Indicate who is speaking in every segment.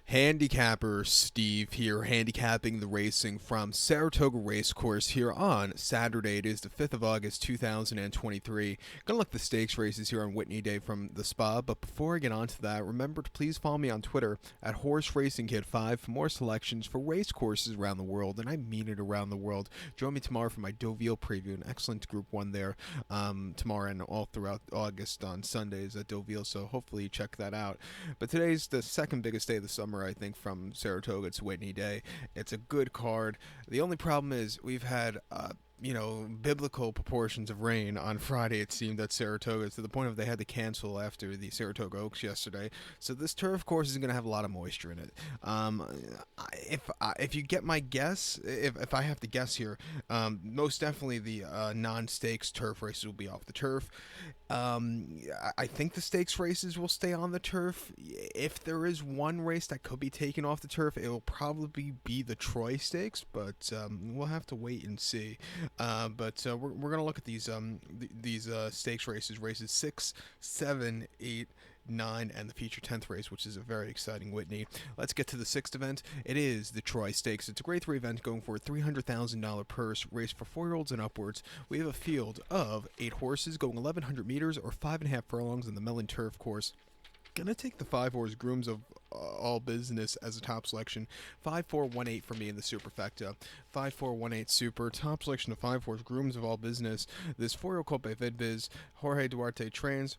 Speaker 1: Handicapper Steve here, handicapping the racing from Saratoga Racecourse here on Saturday. It is the 5th of August 2023. Gonna look at the stakes races here on Whitney Day from the spa, but before I get on to that, remember to please follow me on Twitter at Horse Racing Kid 5 for more selections for race courses around the world, and I mean it around the world. Join me tomorrow for my Deauville preview, an excellent Group 1 there tomorrow and all throughout August on Sundays at Deauville, so hopefully you check that out. But today's the second biggest day of the summer, I think, from Saratoga. It's Whitney Day. It's a good card. The only problem is we've had biblical proportions of rain on Friday, it seemed, at Saratoga, to the point of they had to cancel after the Saratoga Oaks yesterday. So this turf course is going to have a lot of moisture in it. If you get my guess, if I have to guess here, most definitely the non-stakes turf races will be off the turf. I think the stakes races will stay on the turf. If there is one race that could be taken off the turf, it will probably be the Troy Stakes, but we'll have to wait and see. We're gonna look at these stakes races 6, 7, 8, 9, and the feature 10th race, which is a very exciting Whitney. Let's get to the 6th event. It is the Troy Stakes. It's a grade 3 event going for a $300,000 purse, race for 4-year-olds and upwards. We have a field of 8 horses going 1,100 meters or 5.5 furlongs in the Mellon Turf Course. Gonna take the 5-horse Grooms of All Business as a top selection. 5-4-1-8 for me in the superfecta. 5-4-1-8 super. Top selection of 5-horse Grooms of All Business. This 4-year-old colt by Vidviz. Jorge Duarte trains.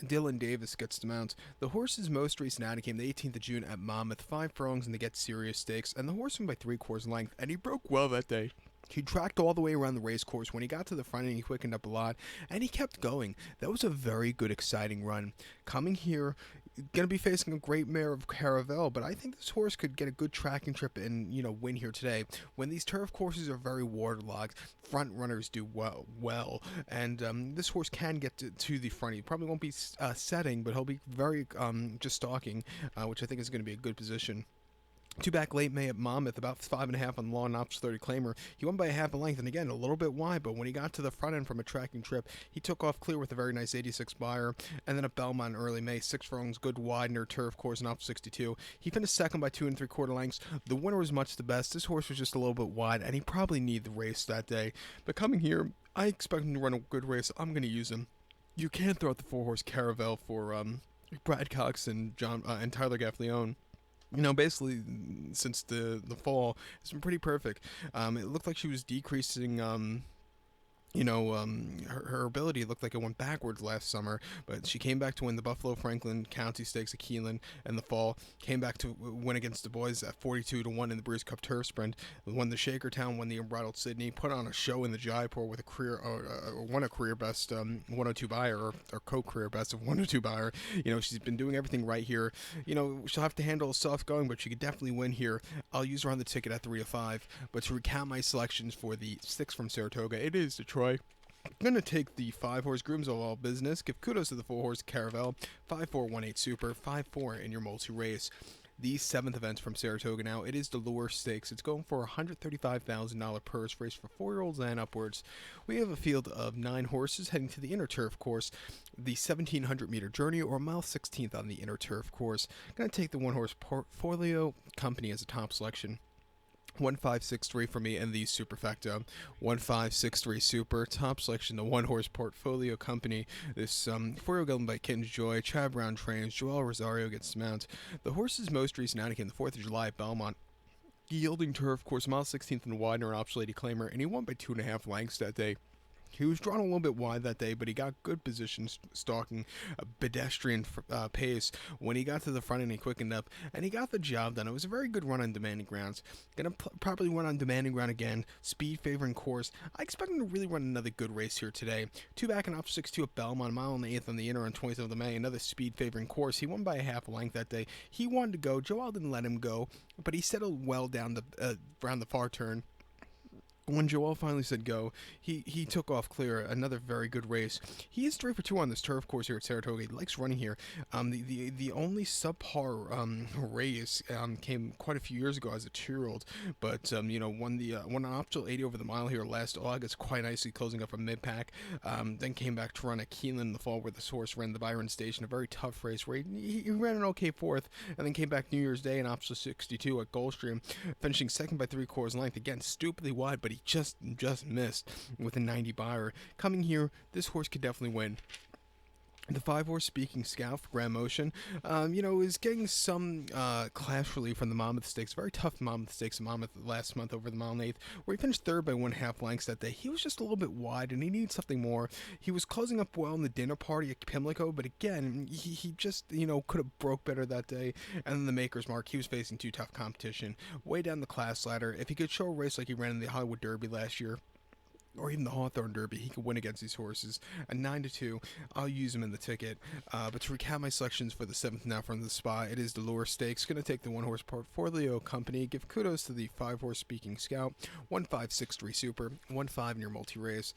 Speaker 1: Dylan Davis gets to mount. The horse's most recent outing came the 18th of June at Monmouth. 5 furlongs in the Get Serious Stakes, and the horse won by 3/4 length, and he broke well that day. He tracked all the way around the race course. When he got to the front end, he quickened up a lot, and he kept going. That was a very good, exciting run. Coming here, going to be facing a great mare of Caravel, but I think this horse could get a good tracking trip and, win here today. When these turf courses are very waterlogged, front runners do well, and this horse can get to the front. He probably won't be setting, but he'll be very just stalking, which I think is going to be a good position. 2 back late May at Monmouth, about 5.5 on the law and option 30 claimer. He won by a half a length, and again, a little bit wide, but when he got to the front end from a tracking trip, he took off clear with a very nice 86 buyer. And then at Belmont in early May, 6 furlongs, good widener, turf course, and option 62. He finished second by 2 3/4 lengths. The winner was much the best. This horse was just a little bit wide, and he probably needed the race that day. But coming here, I expect him to run a good race. I'm going to use him. You can throw out the 4-horse Caravel for Brad Cox and Tyler Gaffleone. Basically, since the fall, it's been pretty perfect. It looked like she was decreasing, her ability looked like it went backwards last summer, but she came back to win the Buffalo Franklin County Stakes at Keeneland in the fall, came back to win against the boys at 42-1 in the Breeze Cup Turf Sprint, won the Shakertown, won the Unbridled Sydney, put on a show in the Jaipur with won a career best 102 buyer, or co-career best of 102 buyer. She's been doing everything right here. She'll have to handle a soft going, but she could definitely win here. I'll use her on the ticket at 3-5, but to recount my selections for the 6 from Saratoga, it is Detroit. I'm going to take the 5-horse Grooms of All Business, give kudos to the 4-horse Caravel, 5-4-1-8 Super, 5-4 in your multi-race. The 7th event from Saratoga now, it is the Lure Stakes. It's going for a $135,000 purse race for 4-year-olds and upwards. We have a field of 9 horses heading to the inner turf course, the 1,700-meter journey, or mile 16th on the inner turf course. Going to take the 1-horse Portfolio Company as a top selection. 1563 for me in the superfecta. 1563 super top selection, the 1-horse Portfolio Company. This 4-year-old gelding by Kitten's Joy. Chad Brown trains. Joel Rosario gets to mount. The horse's most recent outing came the 4th of July at Belmont. Yielding turf course, mile 16th in Widener and Option Lady Claimer, and he won by 2.5 lengths that day. He was drawn a little bit wide that day, but he got good position stalking a pedestrian pace. When he got to the front end, he quickened up, and he got the job done. It was a very good run on demanding grounds. Going to probably run on demanding ground again. Speed favoring course. I expect him to really run another good race here today. 2 back and up 6-2 at Belmont, a mile and 8th on the inner on 27th of May. Another speed favoring course. He won by a half a length that day. He wanted to go. Joel didn't let him go, but he settled well down around the far turn. When Joel finally said go, he took off clear. Another very good race. He is 3 for 2 on this turf course here at Saratoga. He likes running here. The only subpar race came quite a few years ago as a 2-year-old, but won an optional 80 over the mile here last August, quite nicely closing up a mid pack. Then came back to run at Keeneland in the fall, where this horse ran the Byron Station, a very tough race where he ran an okay fourth, and then came back New Year's Day in optional 62 at Gulfstream, finishing second by 3/4 length. Again, stupidly wide, but he just missed with a 90 buyer. Coming here, this horse could definitely win. The 5-horse Speaking Scout for Grand Motion, is getting some clash relief from the Monmouth Stakes. Very tough Monmouth Stakes in Monmouth last month over the mile and eighth, where he finished third by 1/2 lengths that day. He was just a little bit wide, and he needed something more. He was closing up well in the dinner party at Pimlico, but again, he just, could have broke better that day. And then the Maker's Mark, he was facing too tough competition. Way down the class ladder. If he could show a race like he ran in the Hollywood Derby last year, or even the Hawthorne Derby, he could win against these horses. A 9-2, I'll use him in the ticket. But to recap my selections for the 7th now from the spot, it is the Lure Stakes. Going to take the 1-horse Portfolio Company. Give kudos to the 5-horse Speaking Scout. 1-5-6-3 Super. 1-5 in your multi-race.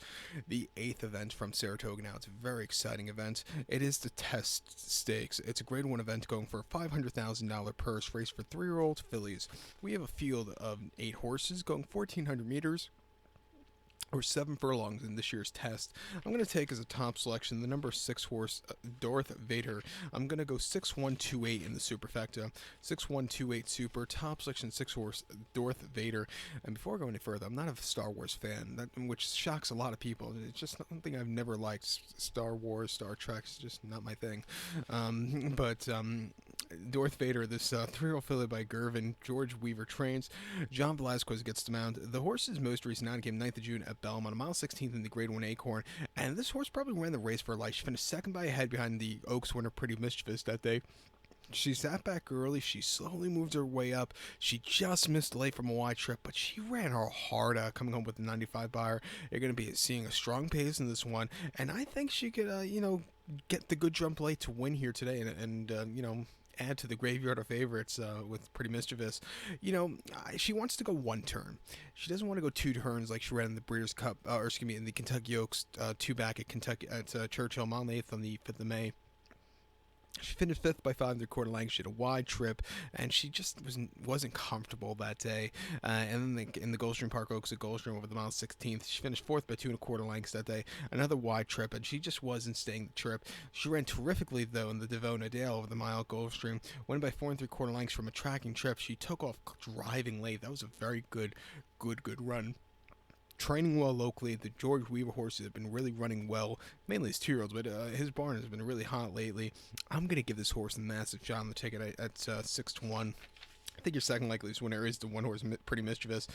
Speaker 1: The 8th event from Saratoga now. It's a very exciting event. It is the Test Stakes. It's a grade 1 event going for a $500,000 purse race for 3-year-old fillies. We have a field of 8 horses going 1,400 meters, or 7 furlongs in this year's test. I'm going to take as a top selection the number 6 horse, Darth Vader. I'm going to go 6128 in the superfecta. 6128 super, top selection 6 horse, Darth Vader. And before I go any further, I'm not a Star Wars fan, which shocks a lot of people. It's just something I've never liked. Star Wars, Star Trek, it's just not my thing. But Darth Vader, this 3-year-old filly by Gervin, George Weaver trains. John Velasquez gets to mount. The horse's most recent out came 9th of June at Belmont, a mile 16th in the Grade 1 Acorn, and this horse probably ran the race for her life. She finished second by a head behind the Oaks winner Pretty Mischievous that day. She sat back early. She slowly moved her way up. She just missed late from a wide trip, but she ran her heart out coming home with the 95 buyer. You're going to be seeing a strong pace in this one, and I think she could, get the good jump late to win here today and add to the graveyard of favorites with Pretty Mischievous. She wants to go 1 turn. She doesn't want to go 2 turns like she ran in the Breeders' Cup, in the Kentucky Oaks 2 back at Kentucky at Churchill, mile 8th on the 5th of May. She finished 5th by 5 3/4 lengths. She had a wide trip, and she just wasn't comfortable that day. And then in the Gulfstream Park Oaks at Gulfstream over the mile 16th, she finished 4th by 2 1/4 lengths that day. Another wide trip, and she just wasn't staying the trip. She ran terrifically, though, in the Devona Dale over the mile at Gulfstream. Went by 4 3/4 lengths from a tracking trip. She took off driving late. That was a very good run. Training well locally. The George Weaver horses have been really running well, mainly his 2-year-olds, but his barn has been really hot lately. I'm going to give this horse a massive shot on the ticket at 6-1. I think your second likeliest winner is the 1-horse Pretty Mischievous.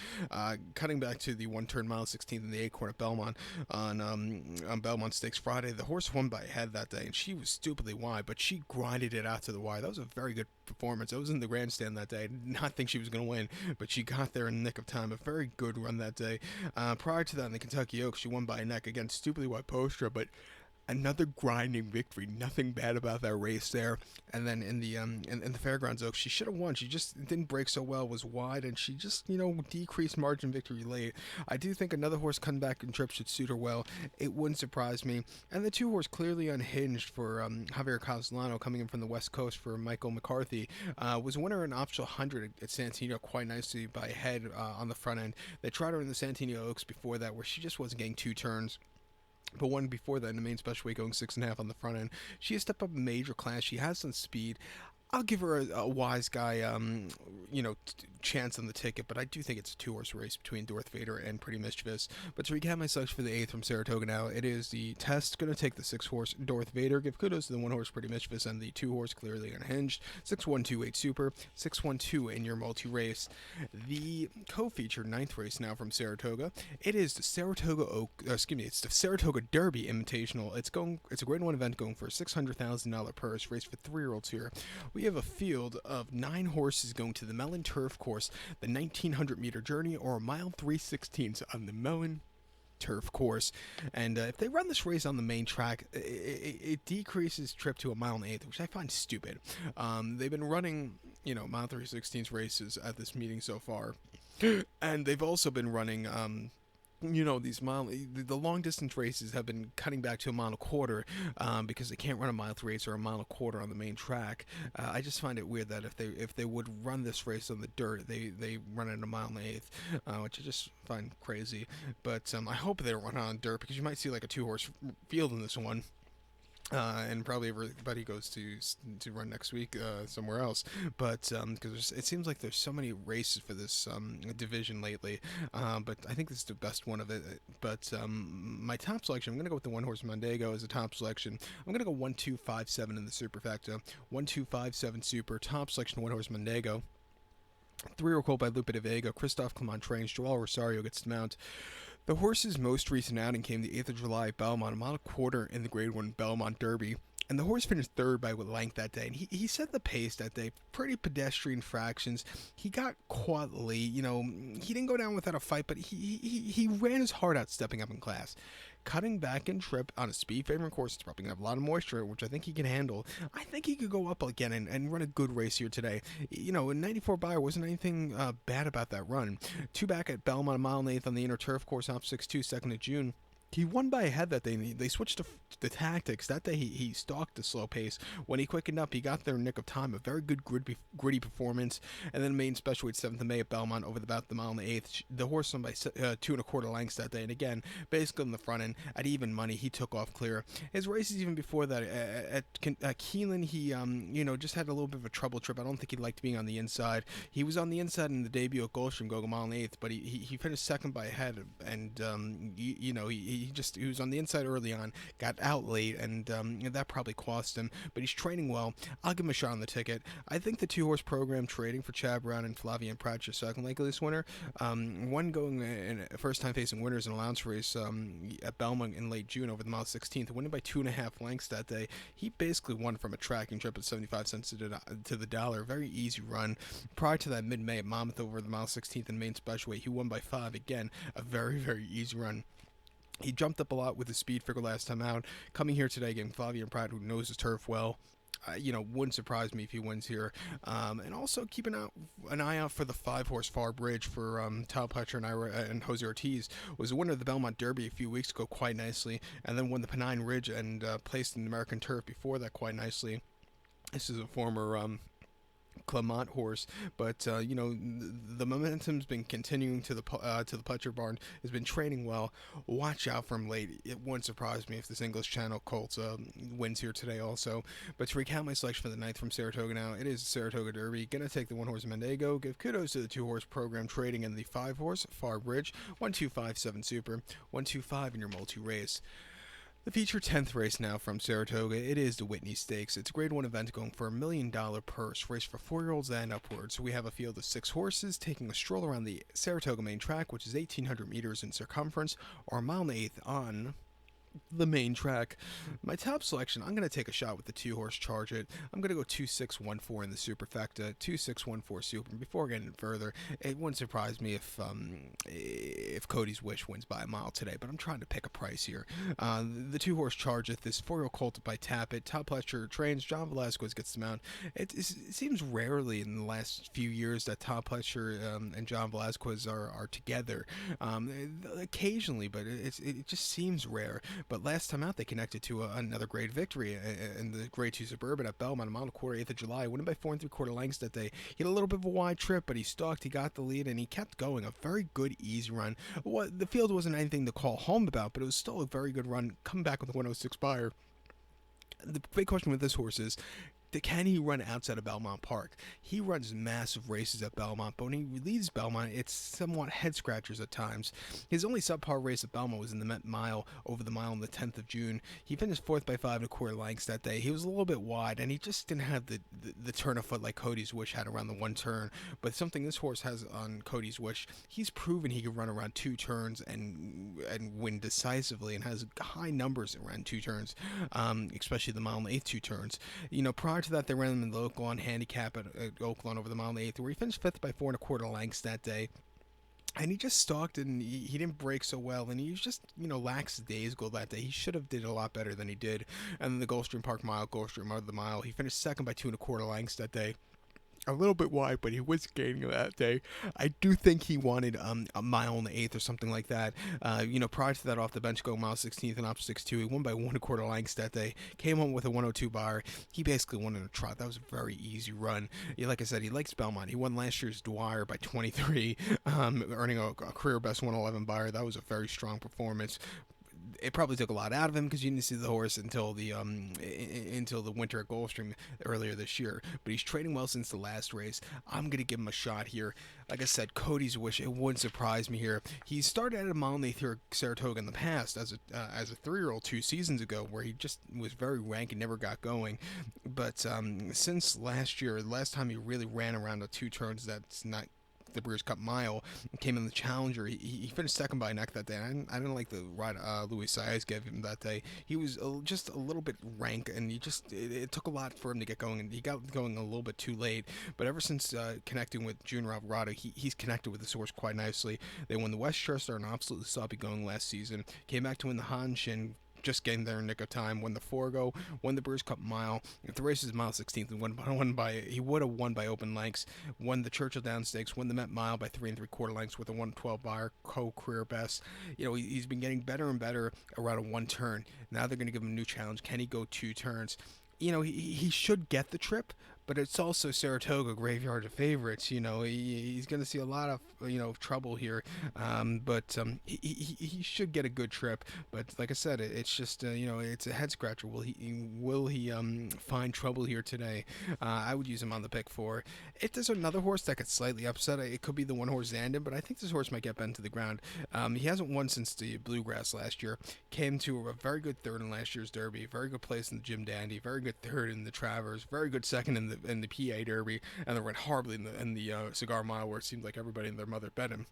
Speaker 1: Cutting back to the 1-turn mile 16th in the Acorn at Belmont on Belmont Stakes Friday, the horse won by a head that day, and she was stupidly wide, but she grinded it out to the wire. That was a very good performance. I was in the grandstand that day. I did not think she was going to win, but she got there in the nick of time. A very good run that day. Prior to that, in the Kentucky Oaks, she won by a neck. Again, stupidly wide posture, but another grinding victory. Nothing bad about that race there. And then in the Fairgrounds Oaks, she should have won. She just didn't break so well, was wide, and she just decreased margin victory late. I do think another horse coming back in trip should suit her well. It wouldn't surprise me. And the 2-horse Clearly Unhinged for Javier Castellano, coming in from the West Coast for Michael McCarthy, was winner in optional 100 at Santino quite nicely by a head on the front end. They tried her in the Santino Oaks before that, where she just wasn't getting 2 turns. But one before that in the main special weight, going 6.5 on the front end. She has stepped up a major class. She has some speed. I'll give her a wise guy, chance on the ticket, but I do think it's a 2-horse race between Darth Vader and Pretty Mischievous. But to recap my selection for the 8th from Saratoga now, it is the Test, going to take the 6-horse Darth Vader, give kudos to the 1-horse Pretty Mischievous, and the 2-horse Clearly Unhinged. 6128 Super, 612 in your multi-race. The co-featured 9th race now from Saratoga, it is the it's the Saratoga Derby Invitational. It's a grade 1 event going for a $600,000 purse, race for 3-year-olds here. We have a field of 9 horses going to the Mellon Turf Course, the 1,900-meter journey, or a mile 3/16 on the Mellon Turf Course. And if they run this race on the main track, it decreases trip to a mile and 1/8, which I find stupid. They've been running, mile 3/16 races at this meeting so far, and they've also been running these the long distance races have been cutting back to a mile and a quarter, because they can't run a mile race or a mile and a quarter on the main track. I just find it weird that if they would run this race on the dirt, they run it in a mile and an eighth, which I just find crazy. But I hope they don't run it on dirt, because you might see like a two horse field in this one. And probably everybody goes to run next week somewhere else. But because it seems like there's so many races for this division lately. But I think this is the best one of it. But my top selection, I'm going to go with the one horse Mondego as a top selection. I'm going to go 1-2-5-7 in the superfecta. 1-2-5-7 super, top selection, one horse Mondego. 3-year-old colt by Lupe de Vega. Christophe Clement trains. Joel Rosario gets the mount. The horse's most recent outing came the 8th of July at Belmont, a mile and a quarter in the Grade 1 Belmont Derby. And the horse finished third by length that day. And he set the pace that day. Pretty pedestrian fractions. He got caught late. He didn't go down without a fight, but he ran his heart out stepping up in class. Cutting back in trip on a speed favoring course, it's probably going to have a lot of moisture, which I think he can handle. I think he could go up again and run a good race here today. A 94 buyer wasn't anything bad about that run. Two back at Belmont, a mile and eighth on the inner turf course, off 6-2, 2nd of June. He won by a head that day. They switched the tactics. That day he stalked the slow pace. When he quickened up, he got there in nick of time. A very good gritty performance. And then main special weight 7th of May at Belmont over about the mile and the eighth. The horse won by 2 1/4 lengths that day. And again, basically in the front end at even money, he took off clear. His races even before that at Keeneland, he just had a little bit of a trouble trip. I don't think he liked being on the inside. He was on the inside in the debut at Gulfstream, going a mile and eighth, but he finished second by a head. And he was on the inside early on, got out late, and that probably cost him. But he's training well. I'll give him a shot on the ticket. I think the two-horse program trading for Chad Brown and Flavien Prat your second leg of this winter. One going in a first-time facing winners in allowance race at Belmont in late June over the mile 16th, winning by 2.5 lengths that day. He basically won from a tracking trip at 75 cents to the dollar. Very easy run. Prior to that, mid-May at Monmouth over the mile 16th in main special weight, he won by 5. Again, a very, very easy run. He jumped up a lot with his speed figure last time out. Coming here today, getting Flavien Prat, who knows his turf well. Wouldn't surprise me if he wins here. And also keep an eye out for the 5-horse Far Bridge for Tal Pletcher and Jose Ortiz. Was the winner of the Belmont Derby a few weeks ago quite nicely, and then won the Pennine Ridge and placed in the American Turf before that quite nicely. This is a former Clement horse, but the momentum's been continuing to the Pletcher barn. Has been training well. Watch out for him late. It wouldn't surprise me if this English Channel Colts wins here today also. But to recount my selection for the 9th from Saratoga now, it is the Saratoga Derby. Gonna take the 1-horse Mondego. Give kudos to the 2-horse program trading and the 5-horse Far Bridge. 1-2-5-7 super. 1-2-5 in your multi-race. The feature 10th race now from Saratoga, it is the Whitney Stakes. It's a Grade 1 event going for $1 million purse, race for 4-year-olds and upwards. So we have a field of 6 horses taking a stroll around the Saratoga main track, which is 1,800 meters in circumference, or a mile and an eighth on the main track. My top selection, I'm going to take a shot with the 2-horse Charge It. I'm going to go 2-6-1-4 in the superfecta, 2-6-1-4 super. Before getting further, it wouldn't surprise me if Cody's Wish wins by a mile today, but I'm trying to pick a price here. The 2-horse Charge It, this 4-year-old colt by Tappet. Tal Pletcher trains, John Velazquez gets the mount. It seems rarely in the last few years that Tal Pletcher and John Velazquez are together. Occasionally, but it just seems rare. But last time out, they connected to another great victory in the Grade 2 Suburban at Belmont, a mile and a quarter, 8th of July. Winning by 4 3/4 lengths that day. He had a little bit of a wide trip, but he stalked, he got the lead, and he kept going. A very good, easy run. The field wasn't anything to call home about, but it was still a very good run. Coming back with a 106 buyer. The big question with this horse is, can he run outside of Belmont Park? He runs massive races at Belmont, but when he leaves Belmont, it's somewhat head scratchers at times. His only subpar race at Belmont was in the Met Mile, over the mile on the 10th of June. He finished 4th by 5 1/4 lengths that day. He was a little bit wide, and he just didn't have the turn of foot like Cody's Wish had around the one turn. But something this horse has on Cody's Wish, he's proven he can run around 2 turns and win decisively, and has high numbers around 2 turns, especially the mile and the 8th 2 turns. Prior to that, they ran him in the Oaklawn handicap at Oaklawn over the mile and the 8th, where he finished 5th by 4 1/4 lengths that day. And he just stalked it, and he didn't break so well, and he was just, lackadaisical that day. He should have did a lot better than he did. And then the Gulfstream Park Mile, Gulfstream of the mile, he finished 2nd by 2 1/4 lengths that day. a little bit wide, but he was gaining that day. I do think he wanted a mile and the eighth or something like that. Prior to that, off the bench, going mile 16th and up 6-2. He won by 1/4 lengths that day. Came home with a 102 bar. He basically won in a trot. That was a very easy run. Yeah, like I said, he likes Belmont. He won last year's Dwyer by 23, earning a career best 111 bar. That was a very strong performance. It probably took a lot out of him because you didn't see the horse until the winter at Gulfstream earlier this year. But he's trading well since the last race. I'm gonna give him a shot here. Like I said, Cody's Wish. It wouldn't surprise me here. He started at a mile and eighth here at Saratoga in the past as a 3-year-old 2 seasons ago, where he just was very rank and never got going. But since last year, last time he really ran around the 2 turns, that's not the Breeders' Cup Mile, came in the Challenger. He finished second by a neck that day. I didn't like the ride Luis Saez gave him that day. He was just a little bit rank, and it took a lot for him to get going, and he got going a little bit too late. But ever since connecting with Junior Alvarado, he's connected with this horse quite nicely. They won the Westchester and absolutely saw it going last season. Came back to win the Hanshin, just getting there in nick of time. Won the Forgo, won the Breeders' Cup Mile. If the race is mile 16th, he would have won by open lengths. Won the Churchill Downs Stakes, won the Met Mile by 3 3/4 lengths with a 112 bar, co-career best. He's been getting better and better around a 1 turn. Now they're going to give him a new challenge. Can he go 2 turns? He should get the trip, but it's also Saratoga, graveyard of favorites. He's going to see a lot of trouble here, but he should get a good trip. But like I said, it's just it's a head scratcher. Will he find trouble here today? I would use him on the pick 4. If there's another horse that could slightly upset, it could be the one horse Zandon, but I think this horse might get bent to the ground. He hasn't won since the Bluegrass last year. Came to a very good third in last year's Derby, very good place in the Jim Dandy, very good third in the Travers, very good second in the PA Derby, and then went horribly in the Cigar Mile, where it seemed like everybody and their mother bet him.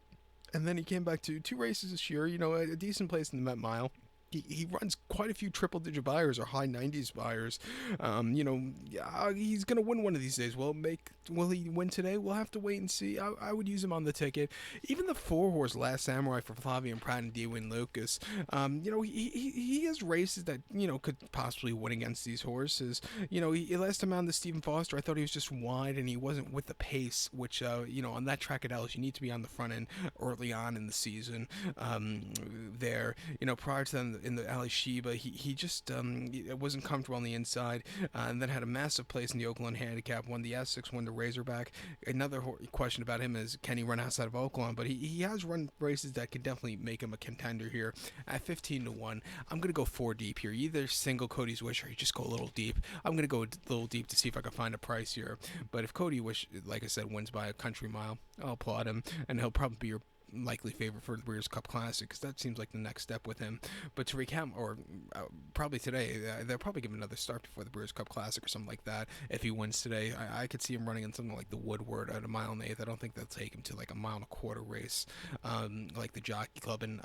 Speaker 1: And then he came back to 2 races this year, a decent place in the Met Mile. He runs quite a few triple-digit buyers or high 90s buyers. He's going to win one of these days. Will he win today? We'll have to wait and see. I would use him on the ticket. Even the 4-horse Last Samurai for Flavian Pratt and Dwayne Lucas. He has races that could possibly win against these horses. Last time on the Stephen Foster, I thought he was just wide and he wasn't with the pace, which on that track at Ellis, you need to be on the front end early on in the season. Prior to then in the Ali Sheba, he just wasn't comfortable on the inside, and then had a massive place in the Oakland Handicap. Won the Essex, won the Razorback. Another question about him is, can he run outside of Oakland? But he has run races that could definitely make him a contender here. At 15-1, I'm gonna go 4 deep here. Either single Cody's Wish or you just go a little deep. I'm gonna go a little deep to see if I can find a price here. But if Cody Wish, like I said, wins by a country mile, I'll applaud him, and he'll probably be your likely favorite for the Breeders' Cup Classic, because that seems like the next step with him. But to recap, or probably today, they'll probably give him another start before the Breeders' Cup Classic or something like that. If he wins today, I could see him running in something like the Woodward at a mile and eighth. I don't think they'll take him to like a mile and a quarter race, like the Jockey Club in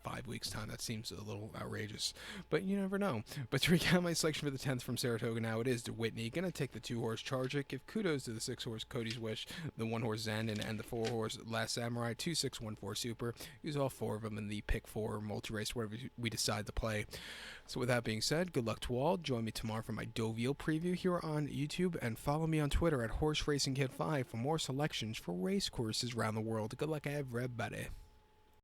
Speaker 1: 5 weeks' time. That seems a little outrageous, but you never know. But to recap my selection for the 10th from Saratoga now, it is the Whitney. Gonna take the 2-horse Charger. Give kudos to the 6-horse Cody's Wish, the 1-horse Zandon, and the 4-horse Last Samurai. 2-6-1-4 Super. Use all 4 of them in the pick 4 multi-race, whatever we decide to play. So with that being said, good luck to all. Join me tomorrow for my Deauville preview here on YouTube, and follow me on Twitter at HorseRacingKid5 for more selections for race courses around the world. Good luck, everybody.